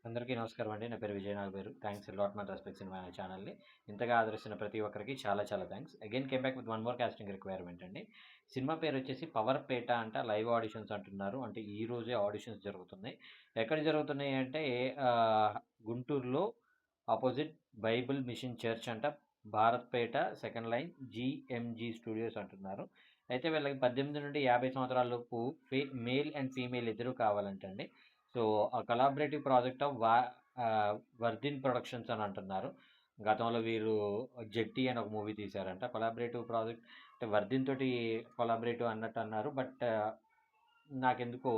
అందరికీ నమస్కారం అండి. నా పేరు విజయ్ నాగపేరు. Thanks a lot much respects in my ఛానల్‌ని. ఇంతగా ఆదరిస్తున్న ప్రతి ఒక్కరికి చాలా చాలా thanks. Again came back with one more casting requirement అండి. సినిమా పేరు వచ్చేసి 'పవర్ పేట' అంట లైవ్ ఆడిషన్స్ అంటున్నారు. అంటే ఈ రోజే ఆడిషన్స్ జరుగుతున్నాయి. ఎక్కడ జరుగుతున్నాయి అంటే గుంటూరులో అపోజిట్ బైబిల్ మిషన్ చర్చ్ అంట. భారత్‌పేట సెకండ్ లైన్ జీఎంజీ స్టూడియోస్ అంటున్నారు. అయితే వీళ్ళకి 18-50 సంవత్సరాల లోపు మేల్ అండ్ ఫీమేల్ ఇద్దరు కావాలంటండి. సో, ఆ కొలాబరేటివ్ ప్రాజెక్ట్ ఆఫ్ వర్ధిన్ ప్రొడక్షన్స్ అని అంటున్నారు. గతంలో వీరు 'జట్టి' అని ఒక మూవీ తీశారంట. కొలాబరేటివ్ ప్రాజెక్ట్ అంటే వర్ధిన్ తోటి కొలాబరేటివ్ అన్నట్టు అన్నారు. బట్ నాకెందుకో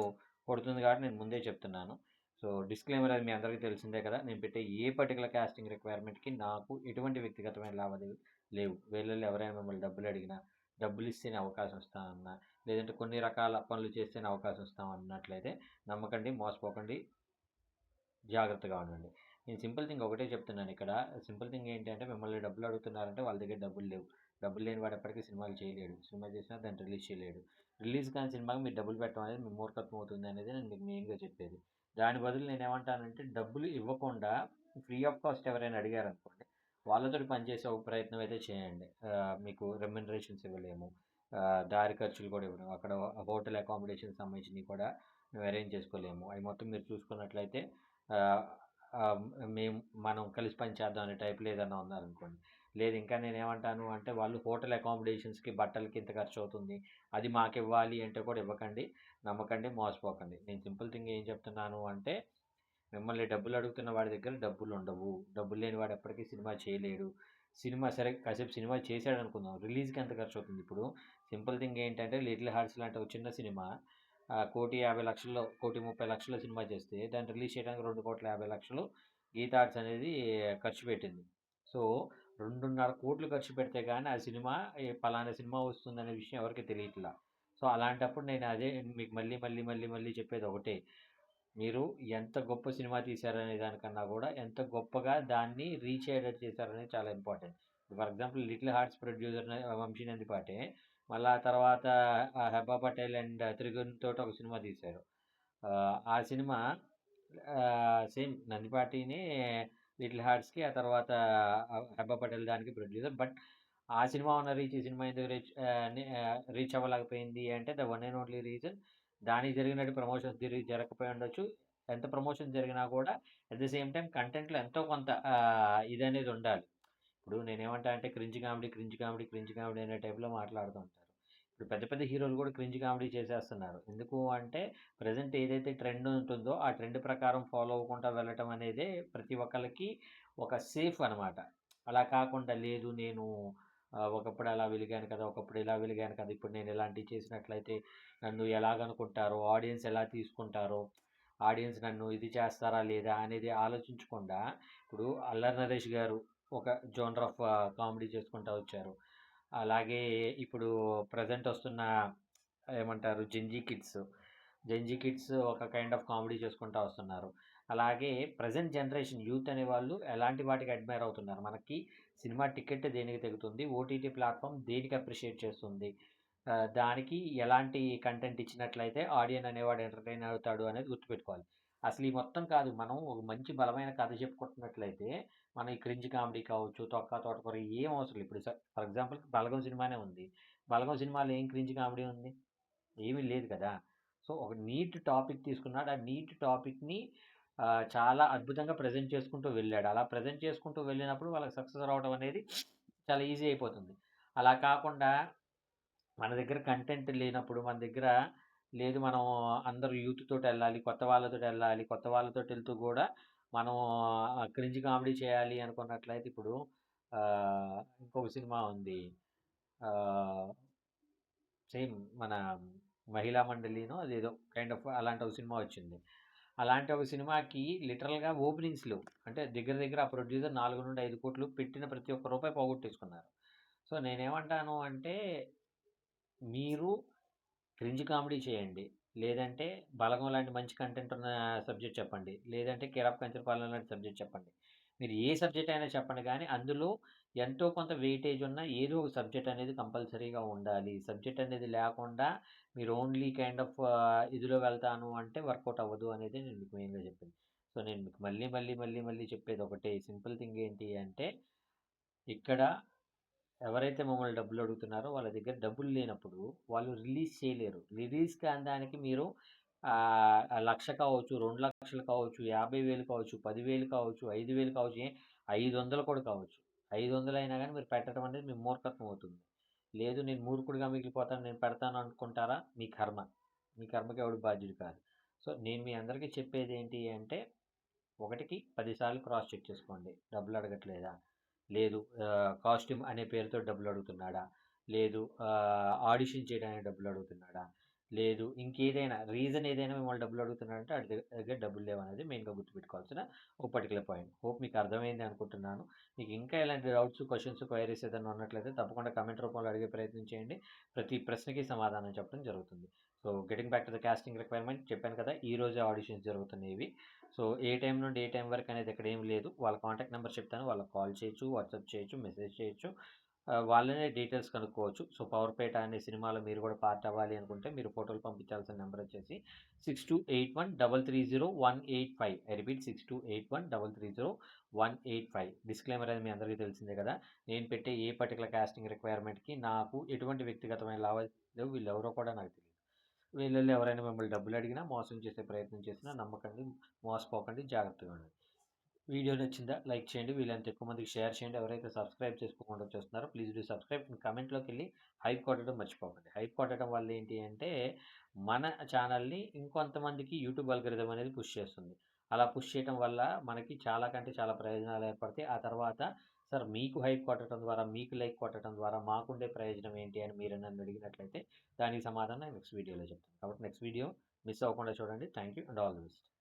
కొడుతుంది కాబట్టి నేను ముందే చెప్తున్నాను. సో, డిస్క్లైమర్ అది మీ అందరికీ తెలిసిందే కదా! నేను పెట్టే ఏ పర్టిక్యులర్ కాస్టింగ్ రిక్వైర్మెంట్‌కి నాకు ఎటువంటి వ్యక్తిగతమైన లావాదేవీలు లేవు. వీళ్ళలో ఎవరైనా మిమ్మల్ని డబ్బులు అడిగినా, డబ్బులిస్తేనే అవకాశం ఇస్తానన్నా, లేదంటే కొన్ని రకాల పనులు చేస్తేనే అవకాశం ఇస్తాం అన్నట్లయితే నమ్మకండి, మోసపోకండి, జాగ్రత్తగా ఉండండి. నేను సింపుల్ థింగ్ ఒకటే చెప్తున్నాను ఇక్కడ. సింపుల్ థింగ్ ఏంటంటే మిమ్మల్ని డబ్బులు అడుగుతున్నారంటే వాళ్ళ దగ్గర డబ్బులు లేవు. డబ్బులు లేని వాడు ఎప్పటికీ సినిమాలు చేయలేడు. సినిమా చేసినా దాన్ని రిలీజ్ చేయలేడు. రిలీజ్ కాని సినిమాకి మీరు డబ్బులు పెట్టడం అనేది మీ మూర్ఖత్వం అవుతుంది అనేది నేను మీకు మెయిన్‌గా చెప్పేది. దాని బదులు నేనేమంటానంటే డబ్బులు ఇవ్వకుండా ఫ్రీ ఆఫ్ కాస్ట్ ఎవరైనా అడిగారనుకోండి, వాళ్ళతోటి పనిచేసే ఒక ప్రయత్నం అయితే చేయండి. మీకు రెమ్యునరేషన్స్ ఇవ్వలేము. దారి ఖర్చులు కూడా ఇవ్వలేము. అక్కడ హోటల్ అకామిడేషన్‌కి సంబంధించినవి కూడా మేము అరేంజ్ చేసుకోలేము. అవి మొత్తం మీరు చూసుకున్నట్లయితే ఆహ్, ఆహ్, మనం కలిసి పని చేద్దాం అనే టైప్‌లో ఏదన్నా ఉన్నారనుకోండి. లేదు ఇంకా నేనేమంటాను అంటే వాళ్ళు హోటల్ అకామిడేషన్స్‌కి, బట్టలకి ఇంత ఖర్చు అవుతుంది. అది మాకివ్వాలి అంటే కూడా ఇవ్వకండి. నమ్మకండి, మోసపోకండి. నేను సింపుల్ థింగ్ ఏం చెప్తున్నాను అంటే మిమ్మల్ని డబ్బులు అడుగుతున్న వాడి దగ్గర డబ్బులుండవు. డబ్బులు లేని వాడు ఎప్పటికీ సినిమా చేయలేడు. సినిమా సరే కాసేపు సినిమా చేశాడనుకుందాం. రిలీజ్‌కి ఎంత ఖర్చవుతుంది? ఇప్పుడు సింపుల్ థింగ్ ఏంటంటే 'లిటిల్ హార్ట్స్' లాంటి ఒక చిన్న సినిమా 1,50,00,000లో 1,30,00,000 సినిమా చేస్తే దాన్ని రిలీజ్ చేయడానికి 2,50,00,000 గీతా ఆర్ట్స్ అనేది ఖర్చు పెట్టింది. సో, 2,5,00,00,000 ఖర్చు పెడితే గాని ఆ సినిమా పలానా సినిమా వస్తుందనే విషయం ఎవరికీ తెలియట్ల. సో, అలాంటప్పుడు నేను అదే మీకు మళ్ళీ, మళ్ళీ, మళ్ళీ, మళ్ళీ చెప్పేది ఒకటే. మీరు ఎంత గొప్ప సినిమా తీశారనే దానికన్నా కూడా ఎంత గొప్పగా దాన్ని రీచ్ అయ్యేటట్టు చేశారనేది చాలా important. For example 'little hearts' producer Vamsi నందిపాటే. మళ్ళా తర్వాత 'హెబ్బా పటేల్' అండ్ త్రిగుణ్ తోటి ఒక సినిమా తీశారు. ఆ సినిమా సేమ్ నందిపాటినే 'లిటిల్ హార్ట్స్‌కి' ఆ తర్వాత 'హెబ్బా పటేల్' దానికి ప్రొడ్యూసర్. బట్ ఆ సినిమా ఉన్న రీచ్ ఈ సినిమా ఎందుకు రీచ్ అవ్వలేకపోయింది అంటే the one and only reason దానికి జరిగినట్టు ప్రమోషన్స్ జరగకపోయి ఉండొచ్చు. ఎంత ప్రమోషన్ జరిగినా కూడా అట్ ది సేమ్ టైమ్ కంటెంట్‌లో ఎంతో కొంత ఇదనేది ఉండాలి. ఇప్పుడు నేనేమంటా అంటే cringe comedy, cringe comedy, cringe comedy అనే టైప్‌లో మాట్లాడుతూ ఉంటారు. ఇప్పుడు పెద్ద పెద్ద హీరోలు కూడా క్రింజ్ కామెడీ చేసేస్తున్నారు. ఎందుకు అంటే ప్రెజెంట్ ఏదైతే ట్రెండ్ ఉంటుందో ఆ ట్రెండ్ ప్రకారం ఫాలో అవ్వకుండా వెళ్ళటం అనేదే ప్రతి ఒక్కళ్ళకి ఒక సేఫ్ అనమాట. అలా కాకుండా లేదు నేను ఒకప్పుడు అలా వెలిగాను కదా! ఒకప్పుడు ఇలా వెలిగాను కదా! ఇప్పుడు నేను ఇలాంటివి చేసినట్లయితే నన్ను ఎలాగనుకుంటారో, ఆడియన్స్ ఎలా తీసుకుంటారో, ఆడియన్స్ నన్ను ఇది చేస్తారా లేదా అనేది ఆలోచించకుండా ఇప్పుడు 'అల్లరి నరేష్' గారు ఒక జోనర్ ఆఫ్ కామెడీ చేసుకుంటా వచ్చారు. అలాగే ఇప్పుడు ప్రెజెంట్ వస్తున్న ఏమంటారు 'జెన్‌జీ కిడ్స్' ఒక కైండ్ ఆఫ్ కామెడీ చేసుకుంటా వస్తున్నారు. అలాగే ప్రెజెంట్ జనరేషన్ యూత్ అనేవాళ్ళు ఎలాంటి వాటికి అడ్మైర్ అవుతున్నారు. మనకి సినిమా టికెట్ దేనికి తెగుతుంది? ఓటీటీ ప్లాట్‌ఫార్మ్ దేనికి అప్రిషియేట్ చేస్తుంది? దానికి ఎలాంటి కంటెంట్ ఇచ్చినట్లయితే ఆడియన్ అనేవాడు ఎంటర్‌టైన్ అవుతాడు అనేది గుర్తుపెట్టుకోవాలి. అసలు ఈ మొత్తం కాదు. మనం ఒక మంచి బలమైన కథ చెప్పుకుంటున్నట్లయితే మనం ఈ క్రింజ్ కామెడీ కావచ్చు, 'తొక్క తోటకూర' ఏం అవసరం లేదు. ఇప్పుడు ఫర్ ఎగ్జాంపుల్ 'బలగం' సినిమానే ఉంది. 'బలగం' సినిమాలో ఏం క్రింజ్ కామెడీ ఉంది? ఏమీ లేదు కదా! సో, ఒక నీట్ టాపిక్ తీసుకున్నాడు. ఆ నీట్ టాపిక్‌ని చాలా అద్భుతంగా ప్రెజెంట్ చేసుకుంటూ వెళ్ళాడు. అలా ప్రెజెంట్ చేసుకుంటూ వెళ్ళినప్పుడు వాళ్ళకి సక్సెస్ రావడం అనేది చాలా ఈజీ అయిపోతుంది. అలా కాకుండా మన దగ్గర కంటెంట్ లేనప్పుడు, మన దగ్గర లేదు మనం అందరూ యూత్ తోటెళ్ళాలి, కొత్త వాళ్ళతోటెళ్ళాలి, కొత్త వాళ్ళతోటెళ్తూ గూడా మనం క్రింజ్ కామెడీ చేయాలి అనుకున్నట్లయితే ఇప్పుడు ఇంకొక సినిమా ఉంది. ఆహ్, సేమ్ మన 'మహిళా మండలి'నో అదేదో కైండ్ ఆఫ్ అలాంటి ఒక సినిమా వచ్చింది. అలాంటి ఒక సినిమాకి లిటరల్‌గా ఓపెనింగ్స్ లేవు. అంటే దగ్గర దగ్గర ఆ ప్రొడ్యూసర్ 4-5 కోట్లు పెట్టిన ప్రతి ఒక్క రూపాయి పోగొట్టేసుకున్నారు. సో, నేనేమంటాను అంటే మీరు క్రింజ్ కామెడీ చేయండి. లేదంటే 'బలగం' లాంటి మంచి కంటెంట్ ఉన్న సబ్జెక్ట్ చెప్పండి. లేదంటే 'కేర్ ఆఫ్ కంచరపాలెం' లాంటి సబ్జెక్ట్ చెప్పండి. మీరు ఏ సబ్జెక్ట్ అయినా చెప్పండి గానీ, అందులో ఎంతో కొంత వెయిటేజ్ ఉన్న ఏదో ఒక సబ్జెక్ట్ అనేది కంపల్సరీగా ఉండాలి. సబ్జెక్ట్ అనేది లేకుండా మీరు ఓన్లీ కైండ్ ఆఫ్ ఇదిలో వెళ్తాను అంటే వర్కౌట్ అవ్వదు అనేది నేను మీకు మెయిన్‌గా చెప్పేది. సో నేను మీకు మళ్ళీ చెప్పేది ఒకటే సింపుల్ థింగ్ ఏంటి అంటే, ఇక్కడ ఎవరైతే మమ్మల్ని డబ్బులు అడుగుతున్నారో వాళ్ళ దగ్గర డబ్బులు లేనప్పుడు వాళ్ళు రిలీజ్ చేయలేరు. రిలీజ్ కాని దానికి మీరు 1,00,000 కావచ్చు, 2,00,000 కావచ్చు, 50,000 కావచ్చు, 10,000 కావచ్చు, 5,000 కావచ్చు, 500 కూడా కావచ్చు. 500 అయినా గానీ మీరు పెట్టడం అనేది మీ మూర్ఖత్వం అవుతుంది. లేదు నేను మూర్ఖుడిగా మిగిలిపోతాను, నేను పెడతాను అనుకుంటారా? మీ కర్మ. మీ కర్మకి ఎవడు బాధ్యుడు కాదు. సో నేను మీ అందరికీ చెప్పేది ఏంటి అంటే, ఒకటికి 10 సార్లు క్రాస్ చెక్ చేసుకోండి. డబ్బులు అడగట్లేదా? లేదు కాస్ట్యూమ్ అనే పేరుతో డబ్బులు అడుగుతున్నాడా? లేదు ఆడిషన్ చేయడానికి డబ్బులు అడుగుతున్నాడా? లేదు ఇంకేదైనా రీజన్ ఏదైనా మిమ్మల్ని డబ్బులు అడుగుతున్నాడంటే వాడి దగ్గర డబ్బులు లేవనేది మెయిన్‌గా గుర్తుపెట్టుకోవాల్సిన ఒక పర్టిక్యులర్ పాయింట్. హోప్ మీకు అర్థమైంది అనుకుంటున్నాను. మీకు ఇంకా ఎలాంటి డౌట్స్, క్వెషన్స్, క్వైరీస్ ఏదైనా ఉన్నట్లయితే తప్పకుండా కామెంట్ రూపంలో అడిగే ప్రయత్నం చేయండి. ప్రతి ప్రశ్నకి సమాధానం చెప్పడం జరుగుతుంది. So getting back to the casting requirement చెప్పాను కదా! ఈరోజే ఆడిషన్స్ జరుగుతున్నాయి. సో ఏ టైం నుండి ఏ టైం వరకు అనేది ఇక్కడ ఏం లేదు. వాళ్ళ కాంటాక్ట్ నెంబర్ చెప్తాను. వాళ్ళకి కాల్ చేయొచ్చు, వాట్సాప్ చేయొచ్చు, మెసేజ్ చేయొచ్చు. వాళ్ళనే డీటెయిల్స్ కనుక్కోవచ్చు. సో 'పవర్‌పేట' అనే సినిమాలో మీరు కూడా పార్ట్ అవ్వాలి అనుకుంటే మీరు ఫోటోలు పంపించాల్సిన నెంబర్ వచ్చేసి 6281330185. I repeat 6281330185. డిస్క్లైమర్ అనేది మీ అందరికీ తెలిసిందే కదా! నేను పెట్టే ఏ పర్టికులర్ కాస్టింగ్ రిక్వైర్మెంట్‌కి నాకు ఎటువంటి వ్యక్తిగతమైన లావాదేవీలు వీళ్ళెవరో కూడా నాకు తెలీదు. వీళ్ళల్లో ఎవరైనా మిమ్మల్ని డబ్బులు అడిగినా, మోసం చేసే ప్రయత్నం చేసినా నమ్మకండి, మోసపోకండి, జాగ్రత్తగా ఉండండి. వీడియో నచ్చిందా? లైక్ చేయండి. వీలైనంత ఎక్కువ మందికి షేర్ చేయండి. ఎవరైతే సబ్స్క్రైబ్ చేసుకోకుండా చూస్తున్నారో ప్లీజ్ డూ సబ్స్క్రైబ్. కామెంట్‌లోకి వెళ్ళి హైప్ కొట్టడం మర్చిపోకండి. హైప్ కొట్టడం వల్ల ఏంటి అంటే, మన ఛానల్‌ని ఇంకొంతమందికి యూట్యూబ్ అల్గోరిథం అనేది పుష్ చేస్తుంది. అలా పుష్ చేయటం వల్ల మనకి చాలా కంటే చాలా ప్రయోజనాలు ఏర్పడతాయి. ఆ తర్వాత సార్ మీకు హైప్ కొట్టడం ద్వారా, మీకు లైక్ కొట్టడం ద్వారా మాకుండే ప్రయోజనం ఏంటి అని మీరు నన్ను అడిగినట్లయితే దానికి సమాధానం నెక్స్ట్ వీడియోలో చెప్తాను. కాబట్టి నెక్స్ట్ వీడియో మిస్ అవ్వకుండా చూడండి. Thank you and all the best.